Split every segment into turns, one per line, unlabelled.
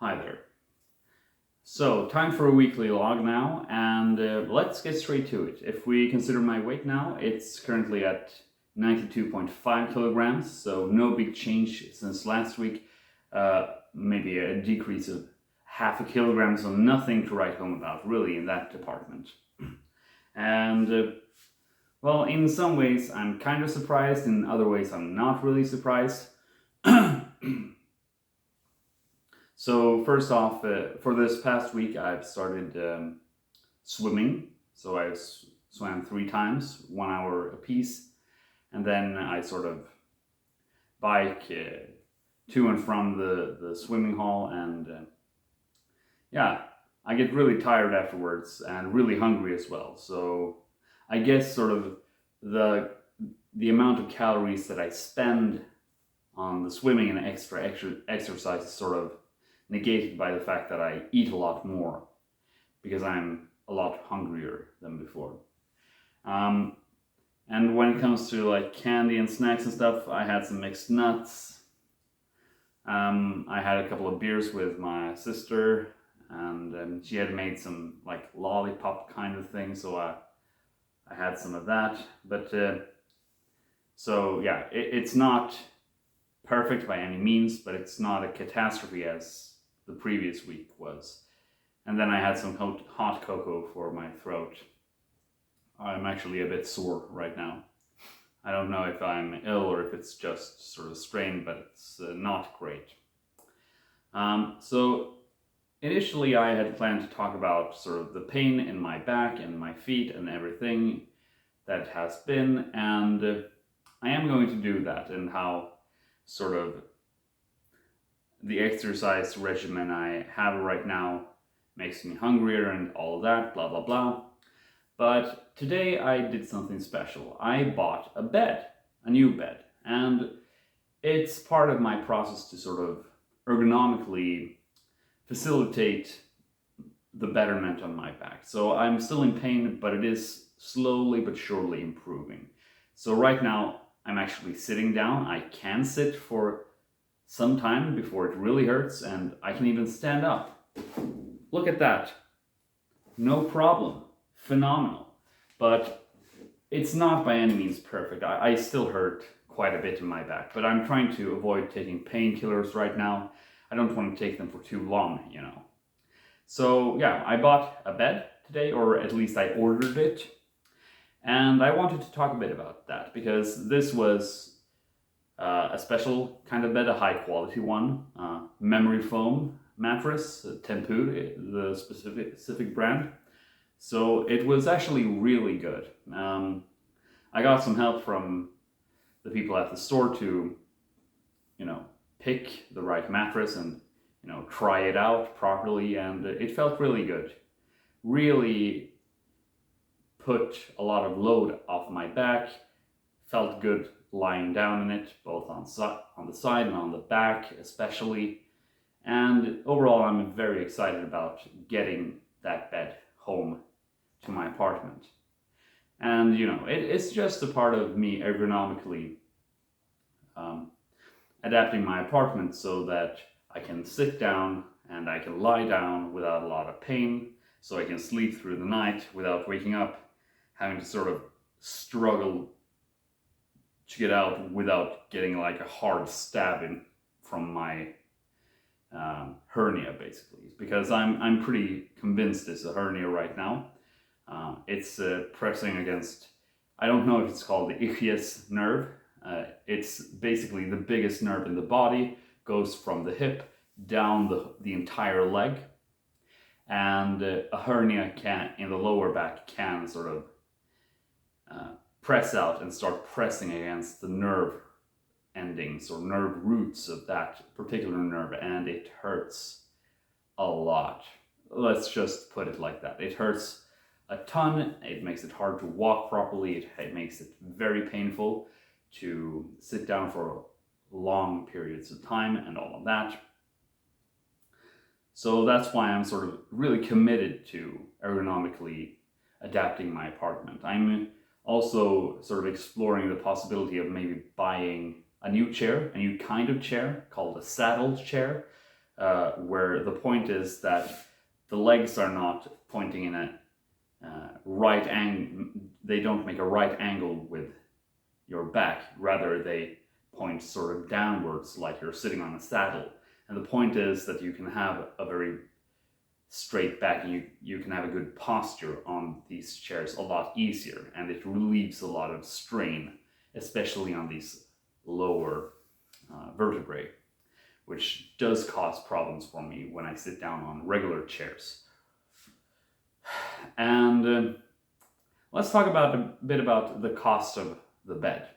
Hi there. So, time for a weekly log now, and let's get straight to it. If we consider my weight now, it's currently at 92.5 kilograms, so no big change since last week. Maybe a decrease of half a kilogram, so nothing to write home about, really, in that department. And, well, in some ways I'm kind of surprised, in other ways I'm not really surprised. So first off, for this past week, I've started swimming. So I swam 3 times, 1 hour apiece, and then I sort of bike to and from the swimming hall, and yeah, I get really tired afterwards and really hungry as well. So I guess sort of the amount of calories that I spend on the swimming and extra exercise is sort of negated by the fact that I eat a lot more because I'm a lot hungrier than before. And when it comes to like candy and snacks and stuff, I had some mixed nuts. I had a couple of beers with my sister, and she had made some like lollipop kind of thing, so I had some of that. But so yeah, it's not perfect by any means, but it's not a catastrophe as the previous week was. And then I had some hot cocoa for my throat. I'm actually a bit sore right now. I don't know if I'm ill or if it's just sort of strained, but it's not great. So initially I had planned to talk about sort of the pain in my back and my feet and everything that has been, and I am going to do that, and how sort of the exercise regimen I have right now makes me hungrier and all of that, blah blah blah. But today I did something special. I bought a bed, a new bed, and it's part of my process to sort of ergonomically facilitate the betterment on my back. So I'm still in pain, but it is slowly but surely improving. So right now I'm actually sitting down. I can sit for some time before it really hurts, and I can even stand up. Look at that. No problem. Phenomenal. But it's not by any means perfect. I still hurt quite a bit in my back, but I'm trying to avoid taking painkillers right now. I don't want to take them for too long, you know. So yeah, I bought a bed today, or at least I ordered it. And I wanted to talk a bit about that because this was a special kind of bed, a high quality one, memory foam mattress, Tempur, the specific brand. So it was actually really good. I got some help from the people at the store to, pick the right mattress and, try it out properly, and it felt really good. Really put a lot of load off my back, felt good lying down in it, both on the side and on the back especially. And overall, I'm very excited about getting that bed home to my apartment. And it's just a part of me ergonomically adapting my apartment so that I can sit down and I can lie down without a lot of pain, so I can sleep through the night without waking up, having to sort of struggle to get out without getting like a hard stabbing from my hernia, basically, because I'm pretty convinced it's a hernia right now. It's pressing against, I don't know if it's called the ischias nerve. It's basically the biggest nerve in the body, goes from the hip down the entire leg, and a hernia in the lower back can sort of press out and start pressing against the nerve endings or nerve roots of that particular nerve, and it hurts a lot. Let's just put it like that. It hurts a ton. It makes it hard to walk properly. It makes it very painful to sit down for long periods of time and all of that. So that's why I'm sort of really committed to ergonomically adapting my apartment. I'm also sort of exploring the possibility of maybe buying a new chair, a new kind of chair called a saddle chair, where the point is that the legs are not pointing in a right angle. They don't make a right angle with your back. Rather, they point sort of downwards, like you're sitting on a saddle. And the point is that you can have a very straight back, and you can have a good posture on these chairs a lot easier, and it relieves a lot of strain, especially on these lower vertebrae, which does cause problems for me when I sit down on regular chairs. And let's talk a bit about the cost of the bed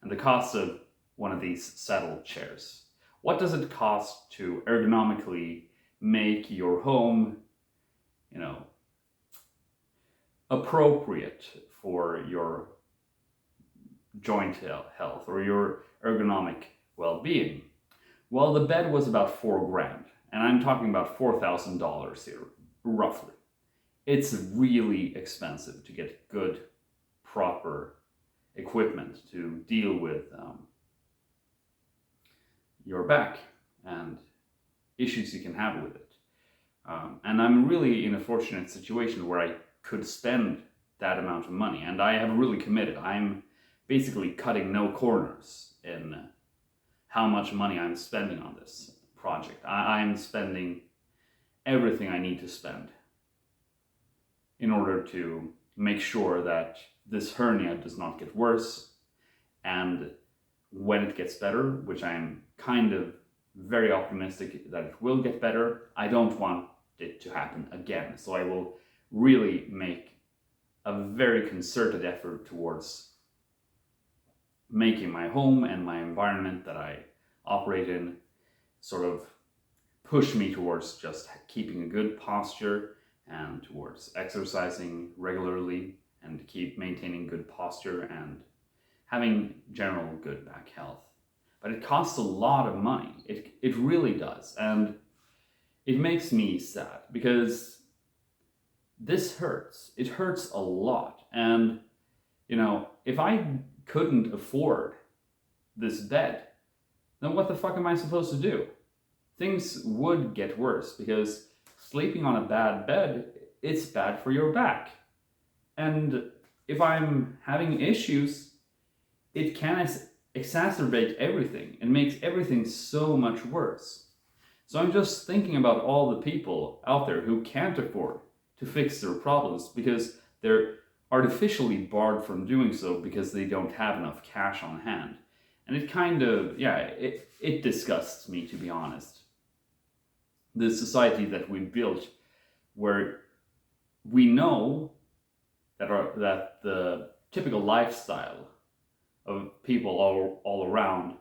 and the cost of one of these saddle chairs. What does it cost to ergonomically make your home, appropriate for your joint health or your ergonomic well-being? Well, the bed was about $4,000, and I'm talking about $4,000 here, roughly. It's really expensive to get good, proper equipment to deal with your back and issues you can have with it. And I'm really in a fortunate situation where I could spend that amount of money, and I have really committed. I'm basically cutting no corners in how much money I'm spending on this project. I'm spending everything I need to spend in order to make sure that this hernia does not get worse, and when it gets better, which I'm kind of very optimistic that it will get better, I don't want it to happen again. So I will really make a very concerted effort towards making my home and my environment that I operate in sort of push me towards just keeping a good posture and towards exercising regularly and keep maintaining good posture and having general good back health. But it costs a lot of money. It really does. And it makes me sad because this hurts. It hurts a lot. And, if I couldn't afford this bed, then what the fuck am I supposed to do? Things would get worse because sleeping on a bad bed, it's bad for your back. And if I'm having issues, it can exacerbate everything and makes everything so much worse. So I'm just thinking about all the people out there who can't afford to fix their problems because they're artificially barred from doing so because they don't have enough cash on hand. And it kind of, it disgusts me, to be honest. The society that we built, where we know that the typical lifestyle of people all around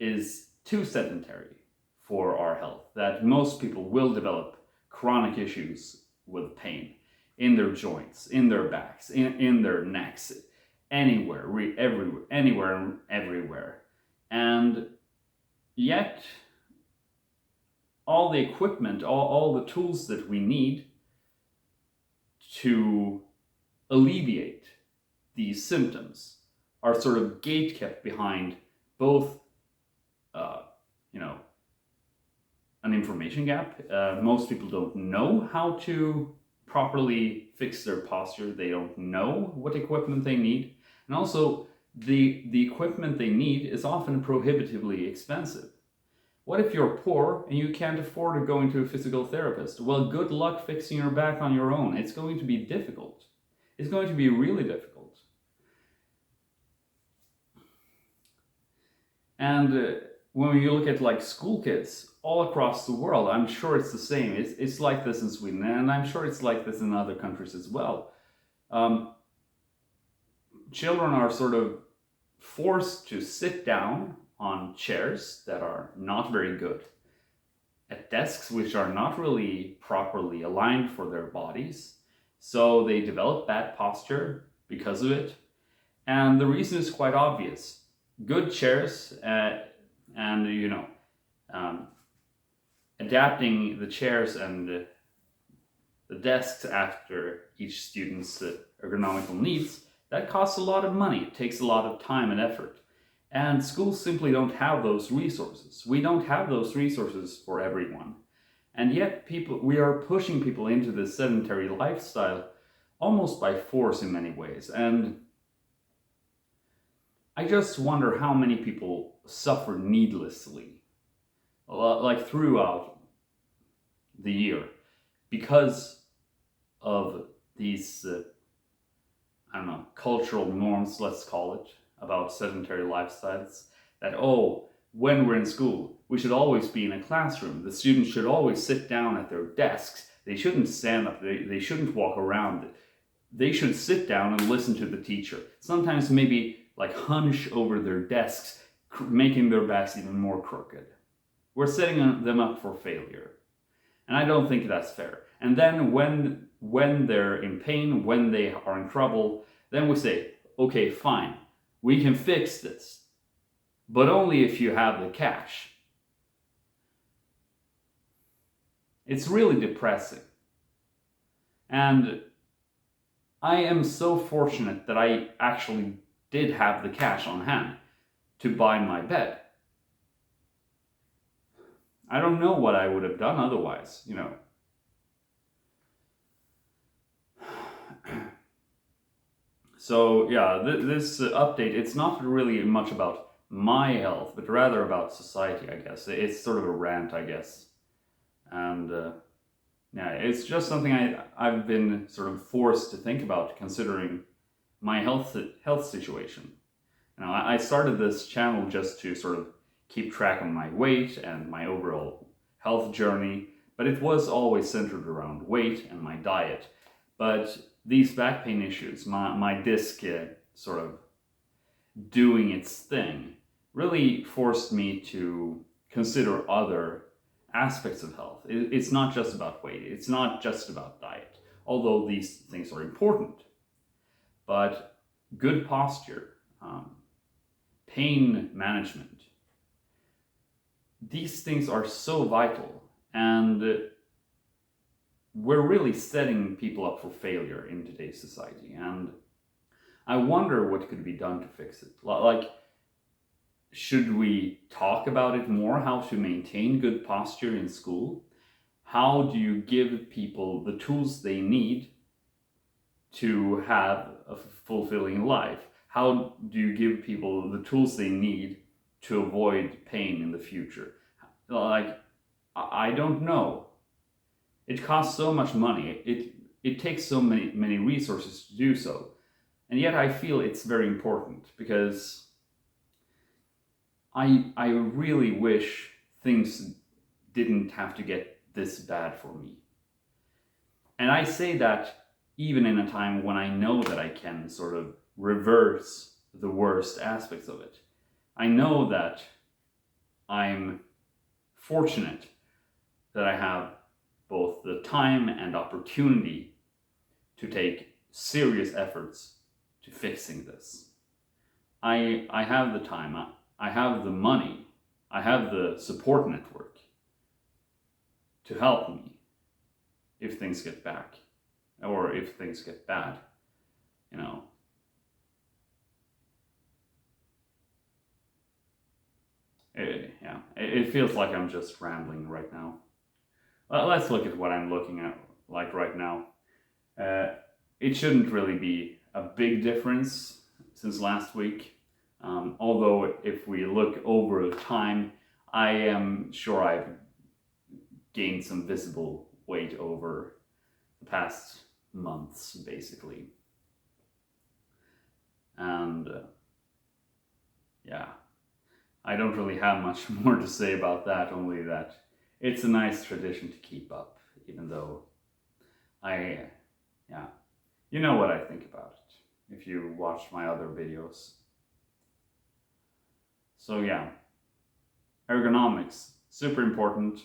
is too sedentary for our health, that most people will develop chronic issues with pain in their joints, in their backs, in their necks, anywhere, everywhere. And yet, all the equipment, all the tools that we need to alleviate these symptoms are sort of gate-kept behind both, an information gap. Most people don't know how to properly fix their posture. They don't know what equipment they need. And also, the equipment they need is often prohibitively expensive. What if you're poor and you can't afford to go into a physical therapist? Well, good luck fixing your back on your own. It's going to be difficult. It's going to be really difficult. And when you look at school kids all across the world, I'm sure it's the same. It's like this in Sweden, and I'm sure it's like this in other countries as well. Children are sort of forced to sit down on chairs that are not very good, at desks which are not really properly aligned for their bodies. So they develop bad posture because of it. And the reason is quite obvious. Good chairs adapting the chairs and the desks after each student's ergonomical needs, that costs a lot of money. It takes a lot of time and effort. And schools simply don't have those resources. We don't have those resources for everyone. And yet we are pushing people into this sedentary lifestyle almost by force in many ways. And I just wonder how many people suffer needlessly, like throughout the year, because of these, I don't know, cultural norms, let's call it, about sedentary lifestyles. That, oh, when we're in school, we should always be in a classroom. The students should always sit down at their desks. They shouldn't stand up. They shouldn't walk around. They should sit down and listen to the teacher. Sometimes maybe like hunch over their desks, making their backs even more crooked. We're setting them up for failure. And I don't think that's fair. And then when they're in pain, when they are in trouble, then we say, okay, fine, we can fix this, but only if you have the cash. It's really depressing. And I am so fortunate that I actually did have the cash on hand to buy my bed. I don't know what I would have done otherwise, you know. So yeah, this update, it's not really much about my health, but rather about society, I guess. It's sort of a rant, I guess. And yeah, it's just something I've been sort of forced to think about, considering my health situation. You know, I started this channel just to sort of keep track of my weight and my overall health journey, but it was always centered around weight and my diet. But these back pain issues, my disc sort of doing its thing, really forced me to consider other aspects of health. It's not just about weight, it's not just about diet, although these things are important. But good posture, pain management, these things are so vital, and we're really setting people up for failure in today's society. And I wonder what could be done to fix it. Like, should we talk about it more, how to maintain good posture in school? How do you give people the tools they need to have a fulfilling life? How do you give people the tools they need to avoid pain in the future? Like, I don't know. It costs so much money. It takes so many resources to do so. And yet I feel it's very important, because I really wish things didn't have to get this bad for me. And I say that even in a time when I know that I can sort of reverse the worst aspects of it. I know that I'm fortunate that I have both the time and opportunity to take serious efforts to fixing this. I have the time, I have the money, I have the support network to help me if things get back, or if things get bad, you know. It feels like I'm just rambling right now. Let's look at what I'm looking at like right now. It shouldn't really be a big difference since last week. Although if we look over time, I am sure I've gained some visible weight over the past months, basically. And yeah, I don't really have much more to say about that, only that it's a nice tradition to keep up, even though you know what I think about it if you watched my other videos. So yeah, ergonomics, super important.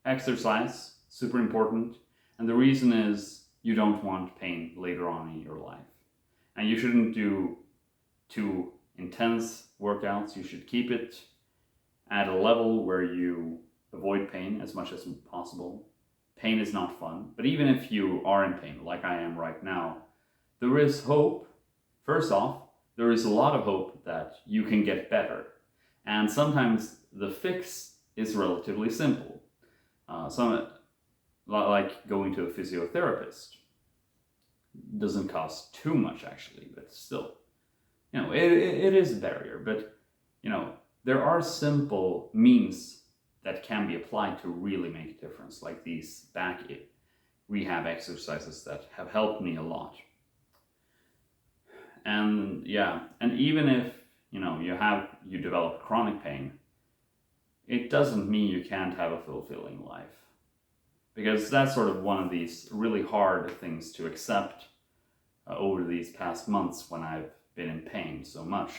Exercise, super important. And the reason is you don't want pain later on in your life. And you shouldn't do too intense workouts. You should keep it at a level where you avoid pain as much as possible. Pain is not fun, but even if you are in pain, like I am right now, there is hope. First off, there is a lot of hope that you can get better. And sometimes the fix is relatively simple. Like going to a physiotherapist doesn't cost too much actually, but still, it is a barrier. But there are simple means that can be applied to really make a difference, like these back rehab exercises that have helped me a lot. And even if you develop chronic pain, it doesn't mean you can't have a fulfilling life, because that's sort of one of these really hard things to accept over these past months when I've been in pain so much.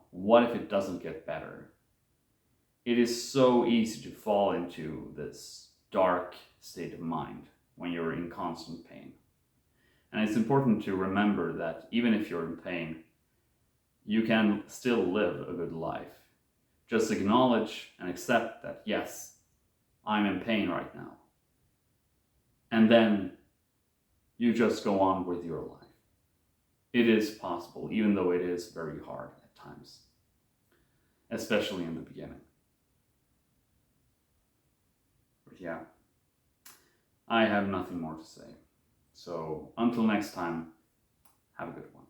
What if it doesn't get better? It is so easy to fall into this dark state of mind when you're in constant pain. And it's important to remember that even if you're in pain, you can still live a good life. Just acknowledge and accept that, yes, I'm in pain right now. And then you just go on with your life. It is possible, even though it is very hard at times, especially in the beginning. But yeah, I have nothing more to say. So until next time, have a good one.